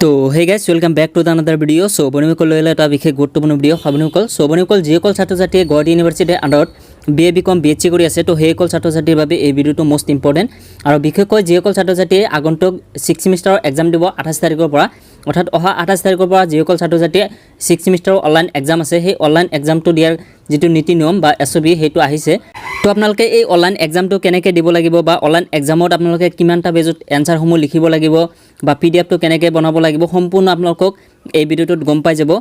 তো hey guys welcome back to the another video. So বন্ধুসকল লৈ এটা বিশেষ গুৰুত্বপূৰ্ণ ভিডিও। বন্ধুসকল যিসকল ছাত্ৰ ছাত্ৰীয়ে গুৱাহাটী ইউনিভাৰ্চিটিৰ আণ্ডাৰত BA BCom BHC কৰি আছে, তো সেইসকল ছাত্ৰ ছাত্ৰীৰ বাবে এই ভিডিওটো মষ্ট ইম্পৰ্টেণ্ট। আৰু বিশেষকৈ যিসকল ছাত্ৰ ছাত্ৰীয়ে আগন্তুক 6 ছেমিষ্টাৰৰ এক্সাম দিব 28 তাৰিখৰ পৰা, অৰ্থাৎ অহা 28 তাৰিখৰ পৰা যিসকল ছাত্ৰ ছাত্ৰীয়ে 6 ছেমিষ্টাৰৰ অনলাইন এক্সাম আছে, সেই অনলাইন এক্সামটো দিয়াৰ যিটো নীতি নিয়ম বা SOP সেইটো আহিছে। তো আপোনালোকে এই অনলাইন এক্সামটো কেনেকৈ দিব লাগিব বা অনলাইন এক্সামত আপোনালোকে কিমানটা পেজত এনসাৰসমূহ লিখিব লাগিব বা PDF-টো কেনেকৈ বনাব লাগিব, সম্পূৰ্ণ আপোনালোকক এই ভিডিওটোত গম পাই যাব।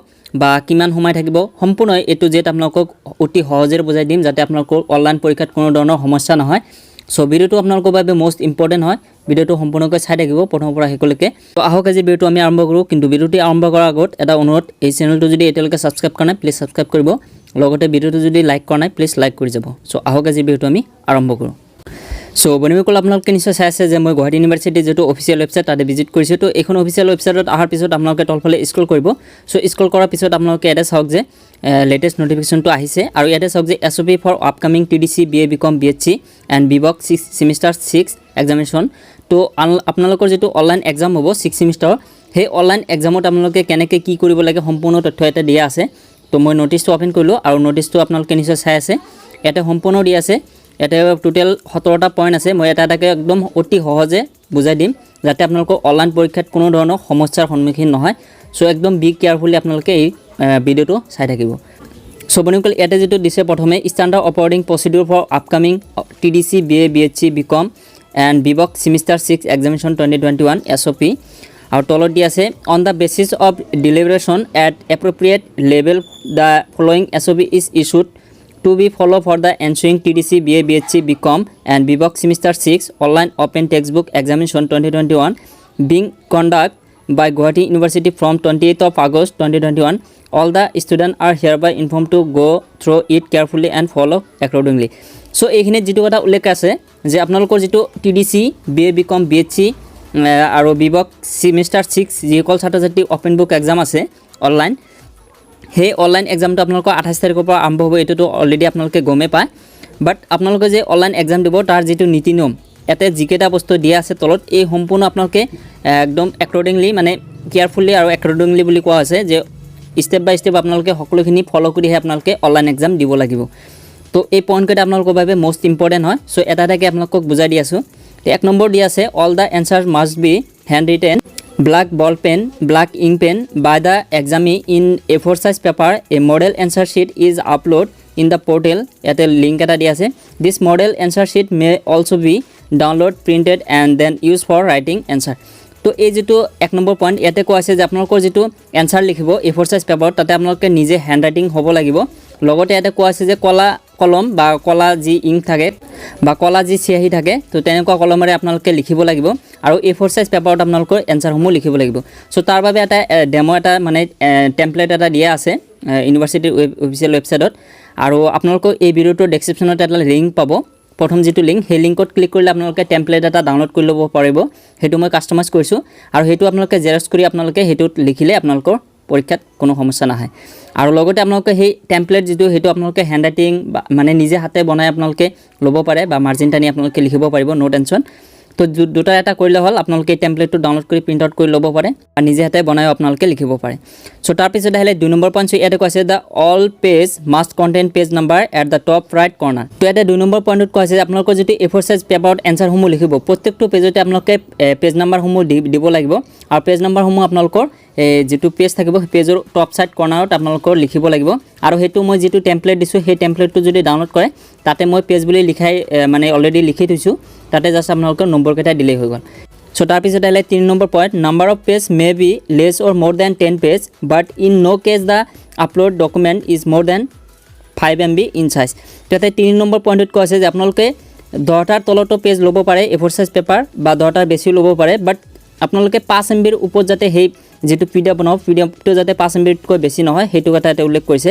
বা কিমান সময় থাকিব, সম্পূৰ্ণ এটো জেড আপোনালোকক অতি সহজে বুজাই দিম, যাতে আপোনালোকৰ অনলাইন পৰীক্ষাত কোনো ধৰণৰ সমস্যা নহয়। সো ভিডিওটো আপোনালোকৰ বাবে মোষ্ট ইম্পৰ্টেণ্ট হয়। ভিডিওটো সম্পূৰ্ণকৈ চাই থাকিব প্ৰথমৰ পৰা শেষলৈকে। তো আহক আজি ভিডিওটো আমি আৰম্ভ কৰোঁ। কিন্তু ভিডিওটো আৰম্ভ কৰাৰ আগত এটা অনুৰোধ, এই চেনেলটো যদি এতিয়ালৈকে ছাবস্ক্ৰাইব কৰা নাই প্লিজ ছাবস্ক্ৰাইব কৰিব, লগতে ভিডিওটো যদি লাইক কৰা নাই প্লিজ লাইক কৰি যাব। সো আহক আজি ভিডিওটো আমি আৰম্ভ কৰোঁ। সো বন্ধুসকল আপোনালোকে নিশ্চয় চাই আছে যে মই গুৱাহাটী ইউনিভাৰ্চিটিৰ যেটো অফিচিয়েল ৱেবছাইট তাতে ভিজিট কৰিছোঁ। তো এইখন অফিচিয়েল ৱেবছাইটত অহাৰ পিছত আপোনালোকে তলফালে স্ক্ৰল কৰিব। সো স্ক্ৰল কৰাৰ পিছত আপোনালোকে এটা চাওক যে লেটেষ্ট নটিফিকেশ্যনটো আহিছে, আৰু ইয়াতে চাওক যে SOP for upcoming TDC BA BCom BHC and BVOC semester 6 examination. তো আপোনালোকৰ যেটো অনলাইন এক্সাম হ'ব 6 ছেমিষ্টাৰৰ, সেই অনলাইন এক্সামত আপোনালোকে কেনেকৈ কি কৰিব লাগে সম্পূৰ্ণ তথ্য এটা দিয়া আছে। তো মই নটিছটো অপেন কৰিলোঁ, আৰু নটিছটো আপোনালোকে নিশ্চয় চাই আছে, ইয়াতে সম্পূৰ্ণ দিয়া আছে। ইয়াতে টোটেল 17টা পইণ্ট আছে। মই এটা এটাকৈ একদম অতি সহজে বুজাই দিম, যাতে আপোনালোকৰ অনলাইন পৰীক্ষাত কোনো ধৰণৰ সমস্যাৰ সন্মুখীন নহয়। সো একদম বি কেয়াৰফুলি আপোনালোকে এই ভিডিওটো চাই থাকিব। সো বন্ধুসকল ইয়াতে যেটো দিছে প্ৰথমে standard operating procedure for upcoming TDC BA BHC BCom and BVOC semester 6 examination 2021 SOP। আৰু তলত দিয়া আছে on the basis of deliberation at appropriate level the following SOP is issued to be follow for the ensuing TDC BA BHC BCom and BVOC semester 6 online open textbook examination 2021 being conducted by Guwahati University from 28th of August 2021. All the students are hereby informed to go through it carefully and follow accordingly. So এইখিনিত যেটো কথা উল্লেখ আছে যে আপোনালোকৰ যেটো TDC BA BCom BHC আৰু BVOC semester 6 যিসকল ছাত্ৰ ছাত্ৰী ওপেন বুক এক্সাম আছে অনলাইন, সেই অনলাইন এক্সামটো আপোনালোকৰ 28 তাৰিখৰ পৰা আৰম্ভ হ'ব। এইটোতো অলৰেডি আপোনালোকে গমে পায়, বাট আপোনালোকে যে অনলাইন এক্সাম দিব তাৰ যেটো নীতি নিয়ম ইয়াতে যিকেইটা বস্তু দিয়া আছে তলত, এই সম্পূৰ্ণ আপোনালোকে একদম একৰ্ডিংলি মানে কেয়াৰফুলি আৰু একৰ্ডিংলি বুলি কোৱা হৈছে যে ষ্টেপ বাই ষ্টেপ আপোনালোকে সকলোখিনি ফ'ল' কৰিহে আপোনালোকে অনলাইন এক্সাম দিব লাগিব। তো এই পইণ্টকেইটা আপোনালোকৰ বাবে মষ্ট ইম্পৰ্টেণ্ট হয়। সো এটা এটাকৈ আপোনালোকক বুজাই দি আছোঁ। তো 1 নম্বৰ দিয়া আছে all the answers must B hand written black ball pen, black ink pen by the examinee in A4 size paper. A model answer sheet is uploaded in the portal. At a link at the this model answer sheet may also be download, printed and then used for writing answer. তো এই যেটো 1 number point ইয়াতে কোৱা আছে যে আপোনালোকৰ যেটো answer লিখিব A4 সাইজ পেপাৰত, তাতে আপোনালোকে নিজে হ্যান্ড ৰাইটিং হ'ব লাগিব। লগতে ইয়াতে কোৱা আছে যে কলা কলম বা কলা যি ইংক থাকে বা কলা যি চিয়াহী থাকে, তো তেনেকুৱা কলমেৰে আপোনালোকে লিখিব লাগিব, আৰু A4 সাইজ পেপাৰত আপোনালোকৰ এনসাৰসমূহ লিখিব লাগিব। সো তাৰ বাবে এটা ডেমো এটা মানে টেমপ্লেট এটা দিয়া আছে ইউনিভাৰ্চিটিৰ অফিচিয়েল ৱেবছাইটত, আৰু আপোনালোকৰ এই ভিডিওটোৰ ডেসক্ৰিপশ্যনত এটা লিংক পাব। প্ৰথম যেটো লিংক, সেই লিংকত ক্লিক কৰিলে আপোনালোকে টেমপ্লেট এটা ডাউনলোড কৰি ল'ব পাৰিব। সেইটো মই কাষ্টমাইজ কৰিছোঁ, আৰু সেইটো আপোনালোকে জেৰক্স কৰি আপোনালোকে সেইটোত লিখিলে আপোনালোকৰ পৰীক্ষাত কোনো সমস্যা নাহে। আৰু লগতে আপোনালোকে সেই টেমপ্লেট যেটো সেইটো আপোনালোকে হ্যান্ড ৰাইটিং মানে নিজে হাতে বনাই আপোনালোকে ল'ব পাৰে, বা মাৰ্জিন টানি আপোনালোকে লিখিব পাৰিব, নো টেনশ্যন। তো দুটা এটা কৰিলে হ'ল, আপোনালোকে এই টেমপ্লেটটো ডাউনলোড কৰি প্ৰিণ্ট আউট কৰি ল'ব পাৰে, আৰু নিজে হাতে বনাই আপোনালোকে লিখিব পাৰে। সো তাৰপিছত আহিলে 2 নম্বৰ পইণ্ট। ইয়াতে কৈছে the all page must contain page number at the top right কৰ্নাৰ। তো ইয়াতে 2 নম্বৰ পইণ্টত কোৱা আছে যে আপোনালোকৰ যেটো A4 সাইজ পেপাৰত এনসাৰসমূহ লিখিব, প্ৰত্যেকটো পেজতে আপোনালোকে পেজ নাম্বাৰসমূহ দিব লাগিব, আৰু পেজ নাম্বাৰসমূহ আপোনালোকৰ যেটো পেজ থাকিব সেই পেজৰ টপ সাইড কৰ্নাৰত আপোনালোকৰ লিখিব লাগিব। আৰু সেইটো মই যেটো টেমপ্লেট দিছোঁ সেই টেমপ্লেটটো যদি ডাউনলোড কৰে, তাতে মই পেজ বুলি লিখাই মানে অলৰেডি লিখি থৈছোঁ, তাতে জাষ্ট আপোনালোকৰ নম্বৰকেইটা দিলেই হৈ গ'ল। সো তাৰপিছত আহিলে 3 number point, number of page may be less or more than 10 page but in no' case the upload document is more than 5 MB in size. তাতে 3 নম্বৰ পইণ্টত কোৱা আছে যে আপোনালোকে 10টাৰ তলতো পেজ ল'ব পাৰে A4 সাইজ পেপাৰ, বা 10টাৰ বেছিও ল'ব পাৰে, বাট আপোনালোকে 5 MBৰ ওপৰত যাতে সেই যেটো PDF বনাব, PDFটো যাতে 5 MBতকৈ বেছি নহয়, সেইটো কথা এটা উল্লেখ কৰিছে।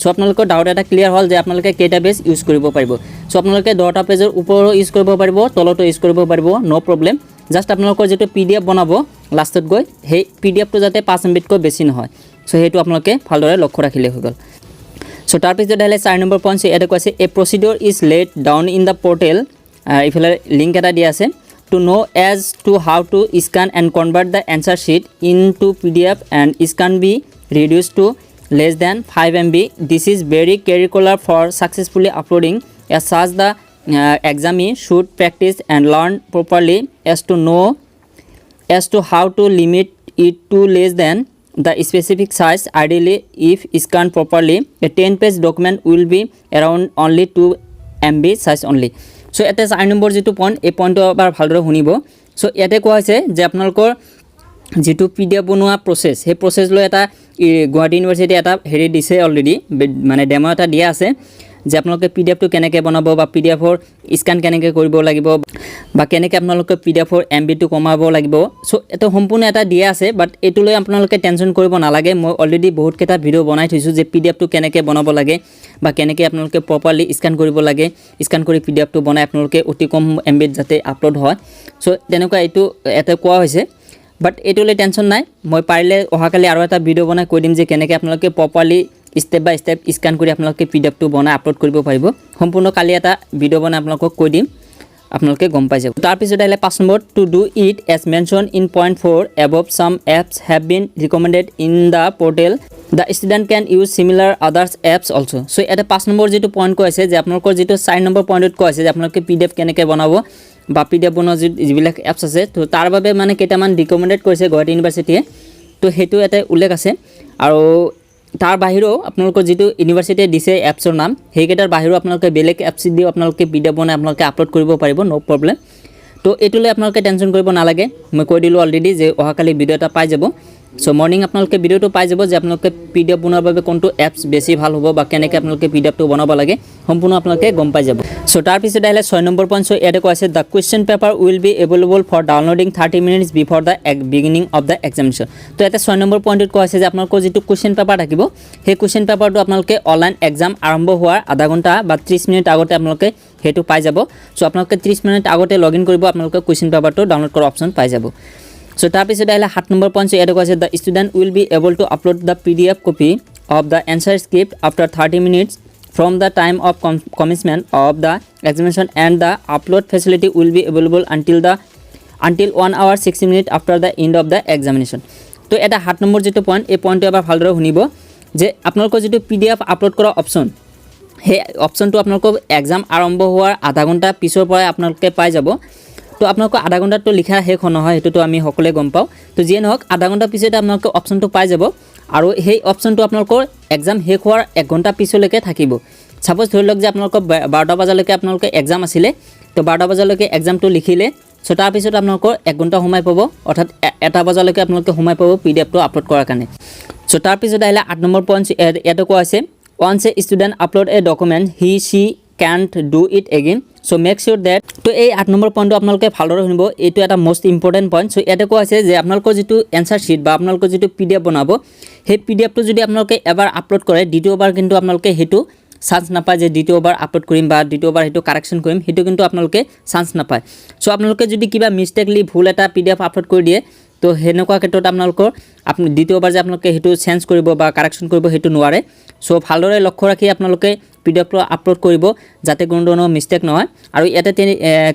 সো আপোনালোকৰ ডাউট এটা ক্লিয়াৰ হ'ল যে আপোনালোকে কেইটা পেজ ইউজ কৰিব পাৰিব। সো আপোনালোকে 10টা পেজৰ ওপৰো ইউজ কৰিব পাৰিব, তলতো ইউজ কৰিব পাৰিব, নো প্ৰব্লেম। জাষ্ট আপোনালোকৰ যেটো PDF বনাব লাষ্টত গৈ, সেই PDFটো যাতে 5 MBতকৈ বেছি নহয়, সো সেইটো আপোনালোকে ভালদৰে লক্ষ্য ৰাখিলে হৈ গ'ল। সো তাৰপিছত আহিলে 4 নম্বৰ পইণ্ট। ইয়াতে কৈছে a procedure is laid down in the portal, ইফালে লিংক এটা দিয়া আছে to know as to how to scan and convert the answer sheet into PDF, and it can be reduced to less than 5 MB. This is very critical for successfully uploading. As such, the examiner should practice and learn properly as to how to limit it to less than the specific size. Ideally, if scanned properly, a 10-page document will be around only 2 MB size only. So এটা 4 number যেটো point, এই পইণ্টটো এবাৰ ভালদৰে শুনিব। So ইয়াতে কোৱা হৈছে যে আপোনালোকৰ যেটো PDF বনোৱা প্ৰসেস, সেই প্ৰসেস লৈ এটা গুৱাহাটী ইউনিভাৰ্সিটি এটা হেৰি দিছে অলৰেডি, মানে ডেমো এটা দিয়া আছে যে আপোনালোকে পিডিএফটো কেনেকৈ বনাব বা পিডিএফৰ স্ক্যান কেনেকৈ কৰিব লাগিব বা কেনেকৈ আপোনালোকে পিডিএফৰ এমবিটো কমাব লাগিব। সো এটা সম্পূৰ্ণ এটা দিয়া আছে, বাট এইটো লৈ আপোনালোকে টেনচন কৰিব নালাগে। মই অলৰেডি বহুত কেইটা ভিডিও বনাই থৈছোঁ যে পিডিএফটো কেনেকৈ বনাব লাগে বা কেনেকৈ আপোনালোকে প্ৰপাৰলি স্ক্যান কৰিব লাগে, স্ক্যান কৰি পিডিএফটো বনাই আপোনালোকে অতি কম এমবিত যাতে আপলোড হয়। সো তেনেকুৱা এইটো এটা কোৱা হৈছে, বাট এইটো লৈ টেনচন নাই। মই পাৰিলে অহাকালি আৰু এটা ভিডিও বনাই কৈ দিম যে কেনেকৈ আপোনালোকে প্ৰপাৰলি স্টেপ বাই স্টেপ স্ক্যান কৰি আপোনালোকে পিডিএফটো বনাই আপলোড কৰিব পাৰিব। সম্পূৰ্ণ কালি এটা ভিডিও বনাই আপোনালোকক কৈ দিম, আপোনালোকে গম পাই যাব। তাৰপিছত আহিলে 5 number, to do it as mention in point 4 above some apps have been recommended in the portal, the student can use similar others apps also'. So' এটা 5 নম্বৰ যিটো পইণ্ট কৈ আছে যে আপোনালোকৰ যিটো 4 নম্বৰ পইণ্টত কৈ আছে যে আপোনালোকে পিডিএফ কেনেকৈ বনাব বা পিডিএফ বনোৱা যিবিলাক এপছ আছে, তো তাৰ বাবে মানে কেইটামান ৰিকমেণ্ডেড কৰিছে গুৱাহাটী ইউনিভাৰ্চিটিয়ে। তো সেইটো এটা উল্লেখ আছে। আৰু তাৰ বাহিৰেও আপোনালোকৰ যিটো ইউনিভাৰ্চিটিয়ে দিছে এপছৰ নাম, সেইকেইটাৰ বাহিৰেও আপোনালোকে বেলেগ এপছ দিও আপোনালোকে পিডিএফ বনাই আপোনালোকে আপলোড কৰিব পাৰিব, নো প্ৰব্লেম। তো এইটোলৈ আপোনালোকে টেনচন কৰিব নালাগে। মই কৈ দিলোঁ অলৰেডি যে অহাকালি ভিডিও এটা পাই যাব। সো মৰ্নিং আপোনালোকে ভিডিওটো পাই যাব যে আপোনালোকে পিডিএফ বনোৱাৰ বাবে কোনটো এপছ বেছি ভাল হ'ব বা কেনেকৈ আপোনালোকে পিডিএফটো বনাব লাগে, সম্পূৰ্ণ আপোনালোকে গম পাই যাব। সো তাৰপিছত আহিলে 6 নম্বৰ পইণ্ট। সো ইয়াতে কৈ আছে the question paper will be available for downloading 30 minutes before the beginning of the examination. তো ইয়াতে 6 নম্বৰ পইণ্টত কৈ আছে যে আপোনালোকৰ যিটো কুৱেশ্যন পেপাৰ থাকিব, সেই কুৱেশ্যন পেপাৰটো আপোনালোকে অনলাইন এক্সাম আৰম্ভ হোৱাৰ আধা ঘণ্টা বা 30 মিনিট আগতে আপোনালোকে সেইটো পাই যাব। সো আপোনালোকে 30 মিনিট আগতে লগ ইন কৰিব, আপোনালোকে কুৱেশ্যন পেপাৰটো ডাউনলোড কৰাৰ অপশ্যন পাই যাব। সো তাৰপিছত আহিলে 7 নম্বৰ পইণ্ট। ইয়াতে কৈ আছে the student will be able to upload the PDF copy of the answer script after 30 minutes from the time of commencement of the examination, and the upload facility will be available until 1 hour 60 minutes after the end of the examination. তো এটা 7 number যেটো point, এই পইণ্টটো এবাৰ ভালদৰে শুনিব যে আপোনালোকৰ যেটো PDF আপলোড কৰা অপশ্যন, সেই অপশ্যনটো আপোনালোকৰ এক্সাম আৰম্ভ হোৱাৰ আধা ঘণ্টা পিছৰ পৰাই আপোনালোকে পাই যাব। তো আপোনালোকৰ আধা ঘণ্টাটো লিখা শেষ নহয়, সেইটোতো আমি সকলোৱে গম পাওঁ। তো যিয়ে নহওক আধা ঘণ্টা পিছতে আপোনালোকে অপশ্যনটো পাই যাব, আৰু সেই অপশ্যনটো আপোনালোকৰ এক্সাম শেষ হোৱাৰ 1 ঘণ্টা পিছলৈকে থাকিব। সাপোজ ধৰি লওক যে আপোনালোকৰ 12টা বজালৈকে আপোনালোকে এক্সাম আছিলে, তো 12টা বজালৈকে এক্সামটো লিখিলে। সো তাৰপিছত আপোনালোকৰ 1 ঘণ্টা সময় পাব, অৰ্থাৎ 1টা বজালৈকে আপোনালোকে সময় পাব পিডিএফটো আপলোড কৰাৰ কাৰণে। সো তাৰপিছত আহিলে 8 নম্বৰ পইণ্ট। ইয়াতে কোৱা আছে once a student upload a document he she can't do it again, so make sure that। তো এই 8 নম্বৰ পইণ্টটো আপোনালোকে ভালদৰে শুনিব, এইটো এটা মোষ্ট ইম্পৰ্টেণ্ট পইণ্ট। সো ইয়াতে কোৱা আছে যে আপোনালোকৰ যিটো এনচাৰ শ্বীট বা আপোনালোকৰ যিটো পিডিএফ বনাব, সেই পিডিএফটো যদি আপোনালোকে এবাৰ আপলোড কৰে, দ্বিতীয়বাৰ কিন্তু আপোনালোকে সেইটো চান্স নাপায় যে দ্বিতীয়বাৰ আপলোড কৰিম বা দ্বিতীয়বাৰ সেইটো কাৰেকশ্যন কৰিম, সেইটো কিন্তু আপোনালোকে চান্স নাপায়। সো আপোনালোকে যদি কিবা মিষ্টেকলি ভুল এটা পিডিএফ আপলোড কৰি দিয়ে, তো সেনেকুৱা ক্ষেত্ৰত আপোনালোকৰ দ্বিতীয়বাৰ যে আপোনালোকে সেইটো চেঞ্জ কৰিব বা কাৰেকশ্যন কৰিব সেইটো নোৱাৰে। সো ভালদৰে লক্ষ্য ৰাখি আপোনালোকে পিডিএফটো আপলোড কৰিব যাতে কোনো ধৰণৰ মিষ্টেক নহয়। আৰু ইয়াতে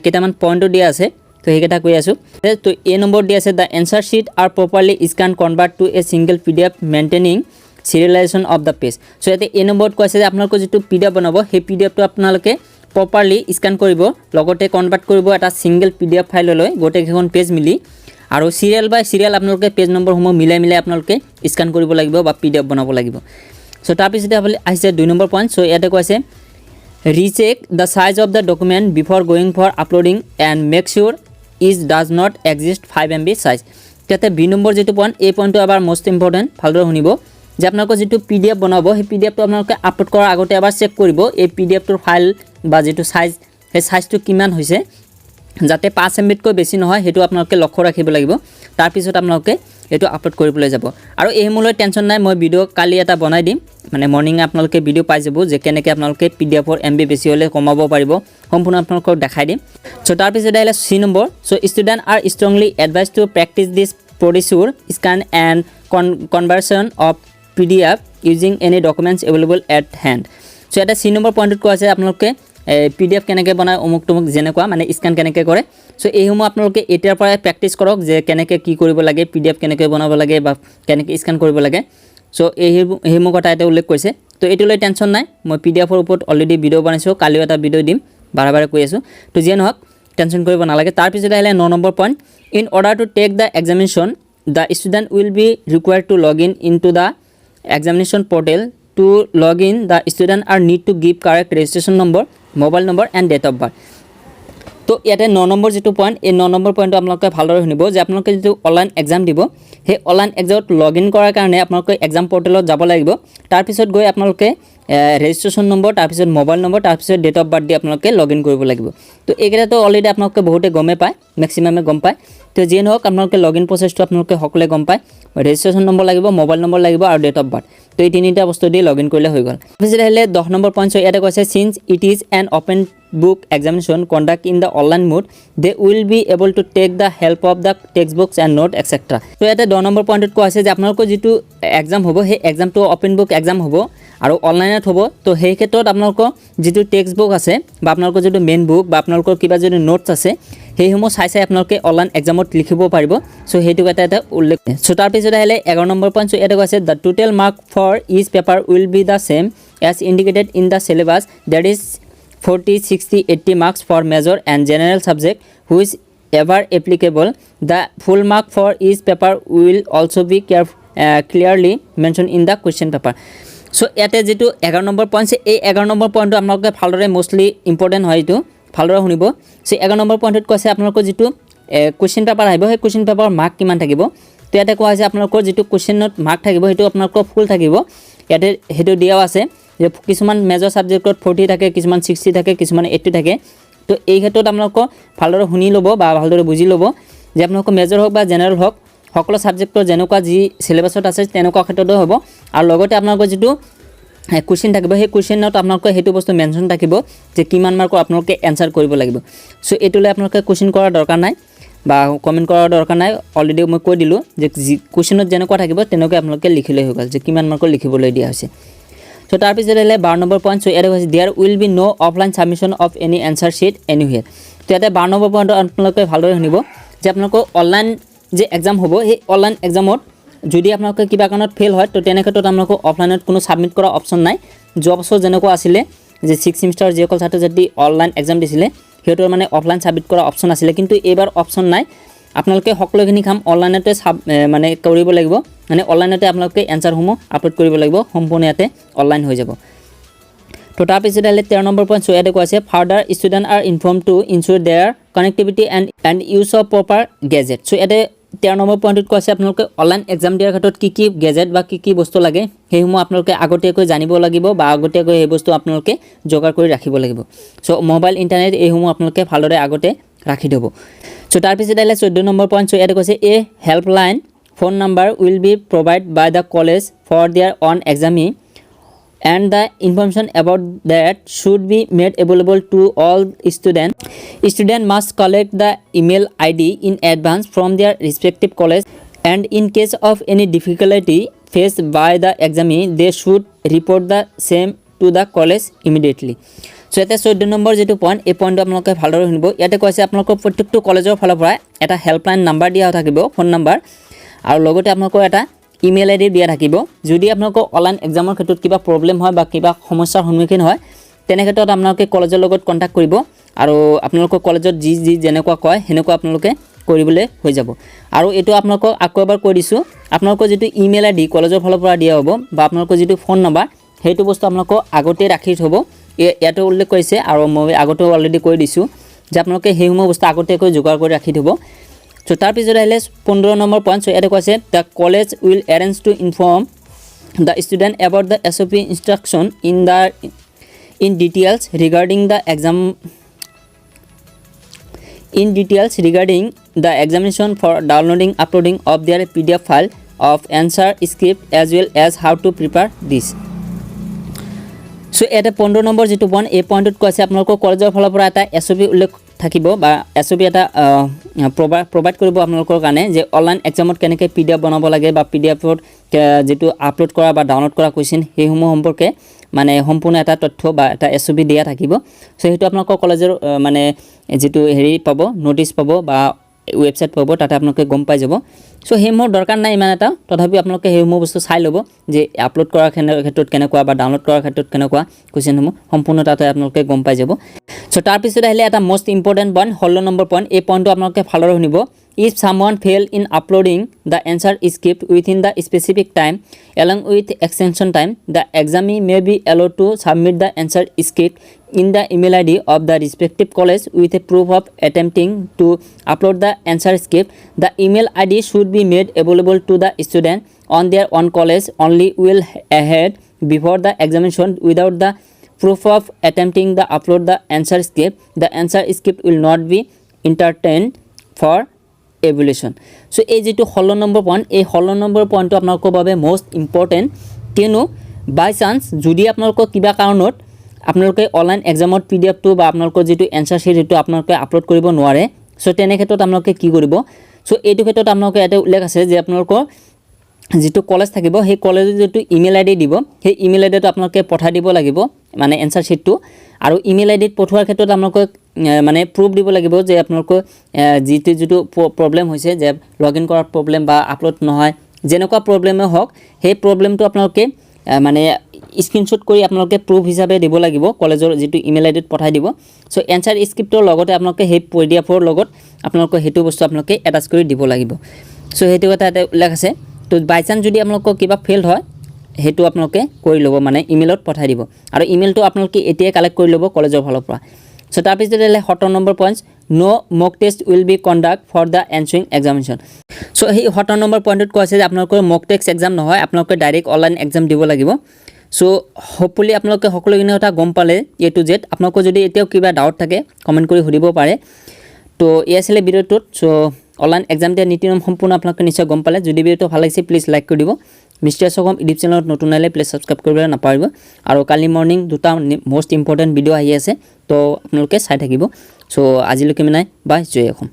কেইটামান পইণ্টটো দিয়া আছে, তো সেইকেইটা কৈ আছোঁ। তো এই নম্বৰ দিয়া আছে the answer sheet are properly scan convert to a single PDF maintaining serialization of the page. So ইয়াতে এই নম্বৰত কৈছে যে আপোনালোকৰ যিটো PDF বনাব, সেই PDFটো আপোনালোকে প্ৰপাৰলি স্ক্যান কৰিব, লগতে কনভাৰ্ট কৰিব এটা ছিংগল PDF ফাইললৈ গোটেইকেইখন পেজ মিলি, আৰু সিৰিয়েল বাই সিৰিয়েল আপোনালোকে পেজ নম্বৰসমূহ মিলাই আপোনালোকে স্ক্যান কৰিব লাগিব বা PDF বনাব লাগিব। সো তাৰপিছতে আহিছে 2 নম্বৰ পইণ্ট। সো ইয়াতে কৈছে recheck the size of the document before going for uploading and make sure is does not exist 5 MB size. ইয়াতে 2 নম্বৰ যেটো পইণ্ট, এই পইণ্টটো এবাৰ মোষ্ট ইম্পৰ্টেণ্ট, ভালদৰে শুনিব যে আপোনালোকৰ যেটো PDF বনাব, সেই PDFটো আপোনালোকে আপলোড কৰাৰ আগতে এবাৰ চেক কৰিব এই PDFটোৰ ফাইল বা যেটো সাইজ, সেই সাইজটো কিমান হৈছে, যাতে 5 MBতকৈ বেছি নহয়, সেইটো আপোনালোকে লক্ষ্য ৰাখিব লাগিব। তাৰপিছত আপোনালোকে এইটো আপলোড কৰিবলৈ যাব। আৰু এই মূলৈ টেনচন নাই, মই ভিডিও কালি এটা বনাই দিম, মানে মৰ্নিং আপোনালোকে ভিডিও পাই যাব যে কেনেকৈ আপোনালোকে PDFৰ MB বেছি হ'লে কমাব পাৰিব, সম্পূৰ্ণ আপোনালোকক দেখাই দিম। সো তাৰপিছত আহিলে 3 number. So student are strongly advise to practice this procedure scan and conversion of PDF using any documents available at hand। So এটা 3 নম্বৰ পইণ্টত কোৱা আছে আপোনালোকে PDF কেনেকৈ বনায় অমুক তমুক যেনেকুৱা মানে স্কেন কেনেকৈ কৰে সো এইসমূহ আপোনালোকে এতিয়াৰ পৰাই প্ৰেক্টিছ কৰক যে কেনেকৈ কি কৰিব লাগে PDF কেনেকৈ বনাব লাগে বা কেনেকৈ স্কেন কৰিব লাগে সো এইসমূহ কথা এটা উল্লেখ কৰিছে তো এইটোলৈ টেনশ্যন নাই মই PDF ৰ ওপৰত অলৰেডি ভিডিঅ' বনাইছোঁ কালিও এটা ভিডিঅ' দিম বাৰে বাৰে কৈ আছোঁ তো যিয়ে নহওক টেনশ্যন কৰিব নালাগে তাৰপিছত আহিলে 9 number point in order to take the examination the student will be required to log in in to the examination portal to log in the student are need to give correct registration number mobile number and date of birth তো ইয়াতে 9 number যেটো point এই 9 number পইণ্টটো আপোনালোকে ভালদৰে শুনিব যে আপোনালোকে যেটো অনলাইন এক্সাম দিব সেই অনলাইন এক্সামত লগ ইন কৰাৰ কাৰণে আপোনালোকে এক্সাম পৰ্টেলত যাব লাগিব তাৰ পিছত গৈ আপোনালোকে ৰেজিষ্ট্ৰেচন নম্বৰ তাৰ পিছত মোবাইল নম্বৰ তাৰ পিছত ডেট অফ বাৰ্থ দি আপোনালোকে লগ ইন কৰিব লাগিব তো এইকেইটাতো অলৰেডি আপোনালোকে বহুতে গমে পায় ম্যাক্সিমামে গম পায় তো যিয়ে নহওক আপোনালোকে লগ ইন প্ৰচেছটো আপোনালোকে সকলোৱে গম পায় ৰেজিষ্ট্ৰেচন নম্বৰ লাগিব মোবাইল নম্বৰ লাগিব আৰু ডেট অফ বাৰ্থ তো এই তিনিটা বস্তু দি লগ ইন কৰিলে হৈ গ'ল তাৰপিছত আহিলে 10 নম্বৰ পইণ্ট ইয়াতে কৈছে since it is an open book examination conduct in the online mode they will be able to take the help of the textbooks and note etc so ইয়াতে 10 নম্বৰ পইণ্টত কোৱা আছে যে আপোনালোকৰ যেটো এক্সাম হ'ব সেই এক্সামটো ওপেন বুক এক্সাম হ'ব আৰু অনলাইনত হ'ব তো সেই ক্ষেত্ৰত আপোনালোকৰ যেটো টেক্সট বুক আছে বা আপোনালোকৰ যেটো মেইন বুক বা আপোনালোকৰ কিবা যদি নোটছ আছে সেইসমূহ চাই আপোনালোকে অনলাইন এক্সামত লিখিব পাৰিব সো হেতু এটা উল্লেখ সো তাৰ পিছত আহিলে 11 নম্বৰ পইণ্ট ইয়াতে কৈছে the total mark for each paper will be the same as indicated in the syllabus that is 40, 60, 80 marks for major and general subject which ever applicable. The full mark for each paper will also be clearly mentioned in the question paper. So ইয়াতে যেটো 11 number point এই 11 number পইণ্টটো আপোনালোকে ভালদৰে mostly important হয় এইটো ভালদৰে শুনিব সো 11 নম্বৰ পইণ্টত কৈছে আপোনালোকৰ যেটো কোৱেশ্চন পেপাৰ আহিব সেই কোৱেশ্চন পেপাৰৰ মাৰ্ক কিমান থাকিব তো ইয়াতে কোৱা হৈছে আপোনালোকৰ যেটো কোৱেশ্চনত মাৰ্ক থাকিব হেতু আপোনালোকৰ ফুল থাকিব ইয়াতে হেতু দিয়াও আছে যে কিছুমান মেজৰ সাবজেক্টত 40 থাকে কিছুমান 60 থাকে কিছুমান 80 থাকে তো এই ক্ষেত্ৰত আপোনালোকক ভালদৰে শুনি ল'ব বা ভালদৰে বুজি ল'ব যে আপোনালোকৰ মেজৰ হওক বা জেনাৰেল হওক সকলো সাবজেক্টৰ যেনেকুৱা যি সিলেবাছত আছে তেনেকুৱা ক্ষেত্ৰতো হ'ব আৰু লগতে আপোনালোকৰ যেটো কোৱেশ্চন থাকিব সেই কোৱেশ্চনত আপোনালোকৰ হেতু বস্তু মেনশন থাকিব যে কিমান মাৰ্কৰ আপোনালোকে এনসাৰ কৰিব লাগিব সো এটোলে আপোনালোকে কোৱেশ্চন কৰাৰ দৰকাৰ নাই বা কমেন্ট কৰাৰ দৰকাৰ নাই অলৰেডি মই কৈ দিলো যে কোৱেশ্চনত যেনেকুৱা থাকিব তেনেকৈ আপোনালোকে লিখিলে হৈ গ'ল যে কিমান মাৰ্কৰ লিখিবলৈ দিয়া হৈছে So তাৰ পিছত আহিলে 12 নম্বৰ পইণ্ট সো ইয়াতে কৈছে there will be no offline submission of any answer sheet anywhere তো ইয়াতে 12 নম্বৰ পইণ্ট আপোনালোকে ভালদৰে শুনিব যে আপোনালোকৰ অনলাইন যে এক্সাম হ'ব সেই অনলাইন এক্সামত যদি আপোনালোকে কিবা কাৰণত ফেল হয় তো তেনে ক্ষেত্ৰত আপোনালোকৰ অফলাইনত কোনো সাবমিট কৰা অপচন নাই যোৱা বছৰ যেনেকুৱা আছিল যে 6 সেমিষ্টাৰ যিসকল ছাত্ৰ-ছাত্ৰী অনলাইন এক্সাম দিছিলে হেতৰ মানে অফলাইন সাবমিট কৰা অপচন আছিল কিন্তু এবাৰ অপচন নাই আপোনালোকে সকলোখিনি কাম অনলাইনতে মানে কৰিব লাগিব মানে অনলাইনতে আপোনালোকে এনসাৰসমূহ আপলোড কৰিব লাগিব সম্পূৰ্ণ ইয়াতে অনলাইন হৈ যাব তো তাৰ পিছত আহিলে 13 নম্বৰ পইণ্ট সো ইয়াতে কৈছে further student are informed to ensure their connectivity and use of proper gadget so ইয়াতে 13 নম্বৰ পইণ্টত কৈছে আপোনালোকে অনলাইন এক্সাম দিয়াৰ ক্ষেত্ৰত কি গেজেট বা কি বস্তু লাগে সেইসমূহ আপোনালোকে আগতীয়াকৈ জানিব লাগিব বা আগতীয়াকৈ এই বস্তু আপোনালোকে যোগাৰ কৰি ৰাখিব লাগিব সো মোবাইল ইন্টাৰনেট এইসমূহ আপোনালোকে ভালদৰে আগতে ৰাখি দিব সো তাৰ পিছত আহিলে 14 নম্বৰ পইণ্ট সো ইয়াতে কৈছে এ helpline phone number will be provided by the college for their own examinee and the information about that should be made available to all students. Students must collect the email ID in advance from their respective college and in case of any difficulty faced by the examinee they should report the same to the college immediately. So ইয়াতে 14 number যেটো point এই পইণ্টটো আপোনালোকে ভালদৰে শুনিব ইয়াতে কৈছে আপোনালোকৰ প্ৰত্যেকটো কলেজৰ ফালৰ পৰা এটা হেল্পলাইন নাম্বাৰ দিয়া থাকিব ফোন নাম্বাৰ আৰু লগতে আপোনালোকৰ এটা ইমেইল আইডি দিয়া থাকিব যদি আপোনালোকৰ অনলাইন এক্সামৰ ক্ষেত্ৰত কিবা প্ৰবলেম হয় বা কিবা সমস্যাৰ সন্মুখীন হয় তেনে ক্ষেত্ৰত আপোনালোকে কলেজৰ লগত কন্টাক্ট কৰিব আৰু আপোনালোকৰ কলেজত যি যেনেকুৱা কয় হেনেকুৱা আপোনালোকে কৰিবলৈ হৈ যাব আৰু এটো আপোনালোকক আকৌ এবাৰ কৈ দিছো আপোনালোকৰ যেটো ইমেইল আইডি কলেজৰ ফালৰ পৰা দিয়া হ'ব বা আপোনালোকৰ যেটো ফোন নম্বৰ হেতু বস্তু আপোনালোকক আগতে ৰাখি থব ইয়াতে উল্লেখ কৰিছে আৰু মই আগতে অলৰেডি কৈ দিছো যে আপোনালোকে হেসমূহ বস্তু আগতেকৈ যোগাৰ কৰি ৰাখি থব So তাৰ পিছত আহিলে 15 নম্বৰ পইণ্ট সো ইয়াতে কৈছে the college will arrange to inform the student about the SOP instruction in details regarding the examination for downloading uploading of their PDF file of answer script as well as how to prepare this so এটা 15 number যেটো point এই পইণ্টত কৈছে আপোনালোকৰ কলেজৰ ফালৰ পৰা এটা SOP উল্লেখ থাকিব বা SOP এটা প্ৰভাইড কৰিব আপোনালোকৰ কাৰণে যে অনলাইন এক্সামত কেনেকৈ PDF বনাব লাগে বা PDFত যেটো আপলোড কৰা বা ডাউনলোড কৰা কোৱেশ্চন সেইসমূহ সম্পৰ্কে মানে সম্পূৰ্ণ এটা তথ্য বা এটা SOP দিয়া থাকিব সো হেতু আপোনালোকৰ কলেজৰ মানে যেটো হেৰি পাব নোটিছ পাব বা ওয়েবসাইট পাব তাতে আপোনালোকে গম পাই যাব সো হেমৰ দৰকাৰ নাই ইমান এটা তথাপি আপোনালোকে হেমো বস্তু চাই ল'ব যে আপলোড কৰাৰ ক্ষেত্ৰত কেনেকুৱা বা ডাউনলোড কৰাৰ ক্ষেত্ৰত কেনেকুৱা কোৱেশ্চনসমূহ সম্পূৰ্ণ তাতে আপোনালোকে গম পাই যাব সো তাৰ পিছত আহিলে এটা most important point 16 number point এই পইণ্টটো আপোনালোকে ভালদৰে শুনিব if someone fail in uploading the answer script within the specific time along with extension time the examinee may be allowed to submit the answer script in the email ID of the respective college with a proof of attempting to upload the answer script the email ID should be made available to the student on their own college only will ahead before the examination without the proof of attempting the upload the answer script will not be entertained for evaluation so এই যেটো 16 number point এই 16 number পইণ্টটো আপোনালোকৰ বাবে most important কিনো বাই chance যদি আপোনালোকৰ কিবা কাৰণত আপোনালোকে অনলাইন এক্সামত PDF টো বা আপোনালোকৰ যেটো এনসাৰ শিট এটো আপোনালোকে আপলোড কৰিব নোৱাৰে সো তেনে ক্ষেত্ৰত আপোনালোকে কি কৰিব সো এইটো ক্ষেত্ৰত আপোনালোকে এটা উল্লেখ আছে যে আপোনালোকৰ যেটো কলেজ থাকিব সেই কলেজৰ যেটো ইমেইল আইডি দিব সেই ইমেইল আইডিটো আপোনালোকে পঠাই দিব লাগিব মানে এনসাৰ শিটটো আৰু ইমেইল আইডিত পঠোৱাৰ ক্ষেত্ৰত আপোনালোকে মানে প্ৰুফ দিব লাগিব যে আপোনালোকৰ যেটো প্ৰবলেম হৈছে যে লগইন কৰাৰ প্ৰবলেম বা আপলোড নহয় যেনেকুৱা প্ৰবলেমে হওক সেই প্ৰবলেমটো আপোনালোকে মানে স্ক্ৰিনশ্বট কৰি আপোনালোকে প্ৰুফ হিচাপে দিব লাগিব কলেজৰ যেটো ইমেইল আইডিত পঠাই দিব সো এনসাৰ স্ক্ৰিপ্টৰ লগতে আপোনালোকে সেই PDFৰ লগত আপোনালোকে হেতু বস্তু আপোনালোকে এটাচ কৰি দিব লাগিব সো হেতু এটা উল্লেখ আছে তো বাই চান্স যদি আপোনালোকৰ কিবা ফেইল হয় হেতু আপোনালোকে কৰি ল'ব মানে ইমেইলত পঠাই দিব আৰু ইমেইলটো আপোনালোকে এতিয়াই কালেক্ট কৰি ল'ব কলেজৰ ফালৰ পৰা সো তাৰ পিছত আহিলে 17 number point no mock test will be conduct for the answering examination so এই 17 নম্বৰ পইণ্টত কৈছে যে আপোনালোকৰ মক টেষ্ট এক্সাম নহয় আপোনালোকে ডাইৰেক্ট অনলাইন এক্সাম দিব লাগিব সো হোপফুলি আপোনালোকে সকলোখিনি কথা গম পালে A to Z আপোনালোকৰ যদি এতিয়াও কিবা ডাউট থাকে কমেন্ট কৰি সুধিব পাৰে তো এই আছিল ভিডিওটোত সো অনলাইন এক্সাম দিয়া নীতি নিয়ম সম্পূৰ্ণ আপোনালোকে নিশ্চয় গম পালে যদি ভিডিওটো ভাল লাগিছে প্লিজ লাইক কৰি দিব মিষ্টাৰ সগম ইউটিউব চেনেলত নতুন আহিলে প্লিজ সাবস্ক্ৰাইব কৰিবলৈ নাপাহৰিব আৰু কালি মৰ্নিং দুটা মোস্ট ইম্পৰ্টেন্ট ভিডিও আহি আছে তো আপোনালোকে চাই থাকিব সো আজিলৈকে মানে বাই জয় অসম।